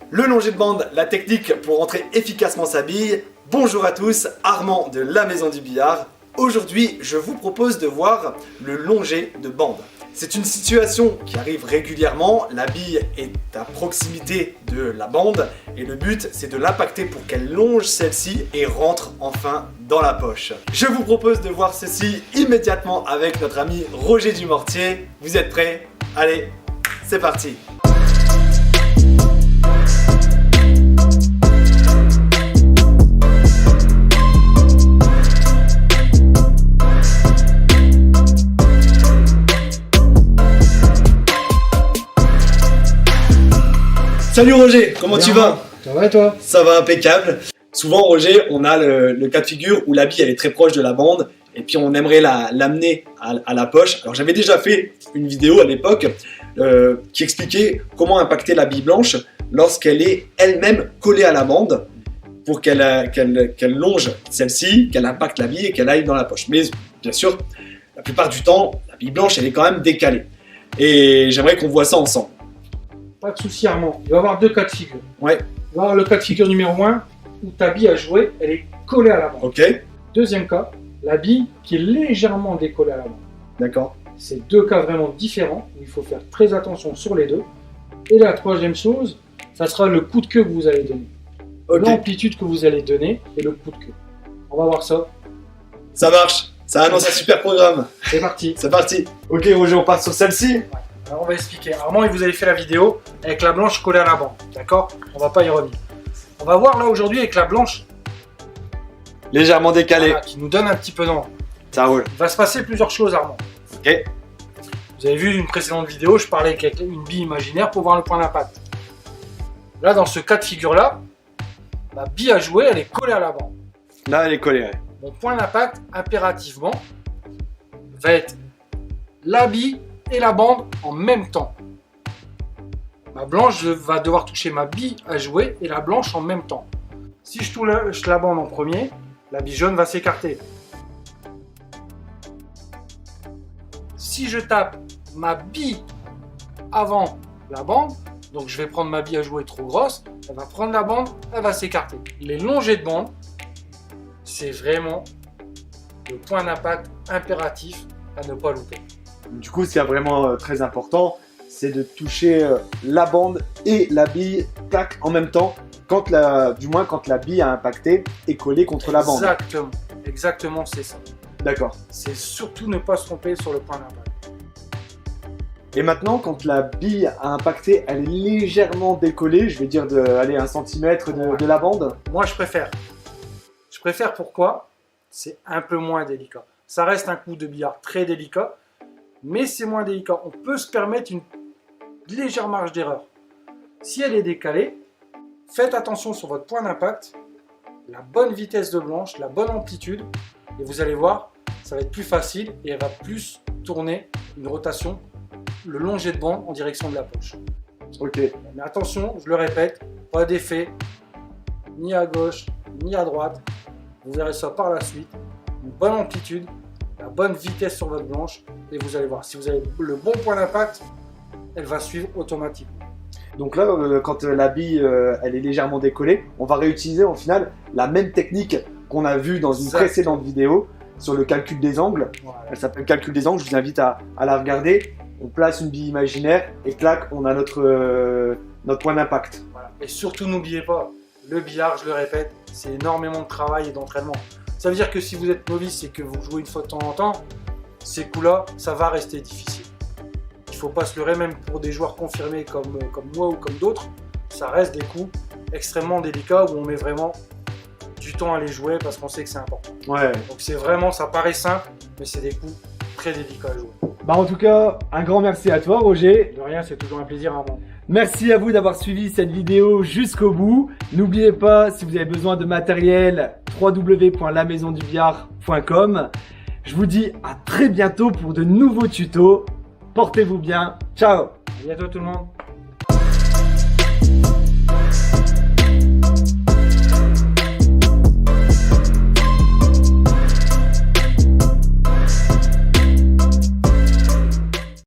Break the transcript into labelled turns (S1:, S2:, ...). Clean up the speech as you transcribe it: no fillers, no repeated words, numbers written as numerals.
S1: Le longer de bande, la technique pour rentrer efficacement sa bille. Bonjour à tous, Armand de la Maison du Billard. Aujourd'hui, je vous propose de voir le longer de bande. C'est une situation qui arrive régulièrement, la bille est à proximité de la bande et le but c'est de l'impacter pour qu'elle longe celle-ci et rentre enfin dans la poche. Je vous propose de voir ceci immédiatement avec notre ami Roger Dumortier. Vous êtes prêts? Allez, c'est parti! Salut Roger, comment tu vas?
S2: Ça va et toi?
S1: Ça va impeccable. Souvent Roger, on a le cas de figure où la bille elle est très proche de la bande et puis on aimerait l'amener à la poche. Alors j'avais déjà fait une vidéo à l'époque qui expliquait comment impacter la bille blanche lorsqu'elle est elle-même collée à la bande pour qu'elle longe celle-ci, qu'elle impacte la bille et qu'elle aille dans la poche. Mais bien sûr, la plupart du temps, la bille blanche elle est quand même décalée. Et j'aimerais qu'on voit ça ensemble.
S2: Pas de souci Armand, il va y avoir deux cas de figure.
S1: Ouais.
S2: Il va y avoir le cas de figure numéro 1 où ta bille à jouer, elle est collée à la bande.
S1: Ok.
S2: Deuxième cas, la bille qui est légèrement décollée à la bande.
S1: D'accord.
S2: C'est deux cas vraiment différents où il faut faire très attention sur les deux. Et la troisième chose, ça sera le coup de queue que vous allez donner.
S1: Ok.
S2: L'amplitude que vous allez donner et le coup de queue. On va voir ça.
S1: Ça marche. Ça annonce un super programme.
S2: C'est parti.
S1: C'est parti. Ok Roger, on part sur celle-ci.
S2: Alors on va expliquer. Armand, il vous avait fait la vidéo avec la blanche collée à la bande. D'accord? On va pas y revenir. On va voir là aujourd'hui avec la blanche
S1: Légèrement décalé.
S2: voilà, qui nous donne un petit peu d'angle.
S1: Ça roule.
S2: Il va se passer plusieurs choses Armand.
S1: Ok.
S2: Vous avez vu une précédente vidéo, je parlais avec une bille imaginaire pour voir le point d'impact. Là, dans ce cas de figure-là, ma bille à jouer, elle est collée à la bande.
S1: Là, elle est collée. Ouais.
S2: Mon point d'impact, impérativement, va être la bille et la bande en même temps. Ma blanche va devoir toucher ma bille à jouer et la blanche en même temps. Si je touche la bande en premier, la bille jaune va s'écarter. Si je tape ma bille avant la bande, donc je vais prendre ma bille à jouer trop grosse, elle va prendre la bande, elle va s'écarter. Les longées de bande, c'est vraiment le point d'impact impératif à ne pas louper.
S1: Du coup, ce qui est vraiment très important, c'est de toucher la bande et la bille tac, en même temps, du moins quand la bille a impacté et collée contre la bande.
S2: Exactement, exactement, c'est ça.
S1: D'accord.
S2: C'est surtout ne pas se tromper sur le point d'impact.
S1: Et maintenant, quand la bille a impacté, elle est légèrement décollée, je vais dire d'aller 1 cm de la bande.
S2: Moi, je préfère. Je préfère pourquoi? C'est un peu moins délicat. Ça reste un coup de billard très délicat, mais c'est moins délicat. On peut se permettre une légère marge d'erreur. Si elle est décalée, faites attention sur votre point d'impact, la bonne vitesse de blanche, la bonne amplitude, et vous allez voir, ça va être plus facile et elle va plus tourner une rotation, le longer de bande en direction de la poche.
S1: Ok.
S2: Mais attention, je le répète, pas d'effet, ni à gauche, ni à droite. Vous verrez ça par la suite. Une bonne amplitude, la bonne vitesse sur votre blanche, et vous allez voir, si vous avez le bon point d'impact, elle va suivre automatiquement.
S1: Donc là, quand la bille elle est légèrement décollée, on va réutiliser au final la même technique qu'on a vue dans une précédente vidéo sur le calcul des angles.
S2: Voilà.
S1: Elle s'appelle calcul des angles, je vous invite à la regarder. On place une bille imaginaire et clac, on a notre point d'impact.
S2: Voilà. Et surtout, n'oubliez pas, le billard, je le répète, c'est énormément de travail et d'entraînement. Ça veut dire que si vous êtes novice et que vous jouez une fois de temps en temps, ces coups-là, ça va rester difficile. Il ne faut pas se leurrer, même pour des joueurs confirmés comme moi ou comme d'autres, ça reste des coups extrêmement délicats où on met vraiment du temps à les jouer parce qu'on sait que c'est important.
S1: Ouais.
S2: Donc c'est vraiment, ça paraît simple, mais c'est des coups très délicats à jouer.
S1: Bah en tout cas, un grand merci à toi Roger.
S2: De rien, c'est toujours un plaisir à moi.
S1: Merci à vous d'avoir suivi cette vidéo jusqu'au bout. N'oubliez pas, si vous avez besoin de matériel, www.lamaisondubillard.com. Je vous dis à très bientôt pour de nouveaux tutos. Portez-vous bien. Ciao.
S2: À bientôt tout le monde.